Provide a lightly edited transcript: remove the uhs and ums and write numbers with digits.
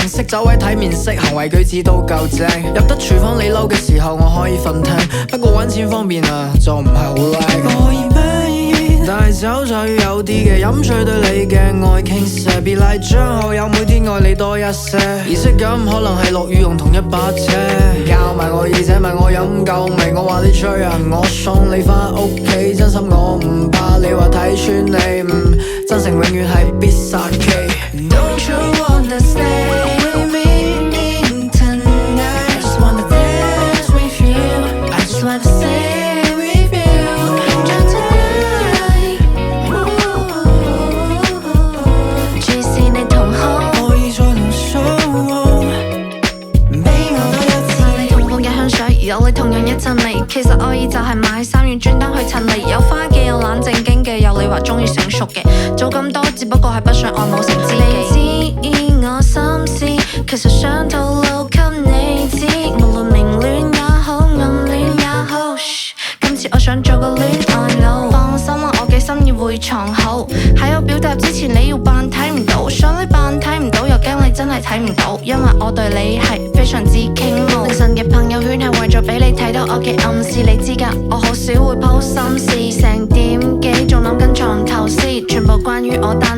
識走位睇面色，行為舉止都夠正。入得廚房你嬲嘅時候，我可以瞓廳。不過揾錢方面啊，就唔係好叻。我而不但係酒就要有啲嘅，飲醉對你嘅愛傾瀉。別賴張學友每天愛你多一些，儀式感可能係落雨用同一把遮。教埋我耳仔問我飲夠未，我話你醉啊，我送你返屋企。真心我唔怕你話睇穿你，真誠永遠係必殺技。Don't you wanna stay？With me tonight, I just wanna dance with you. I just wanna stay with you tonight. 注視你瞳孔，可以再濃縮，俾我多一次。你同款嘅香水，有你同樣一陣味。其實愛意就係買衫要專登去襯你，有花嘅，有冷正經嘅，有你話鍾意成熟嘅。做咁多只不過係不想愛冇成知己。你知我心思，其實想透露給你知，無論明戀也好，暗戀也好。今次我想做個戀愛腦，放心啦，我嘅心意會藏好。喺我表達之前，你要扮睇唔到，想你扮睇唔到，又驚你真係睇唔到，因為我對你係非常之傾慕。凌晨嘅朋友圈係為咗俾你睇到我嘅暗示，你知㗎，我好少會 post 心事，成點幾仲諗緊床頭詩，全部關於我單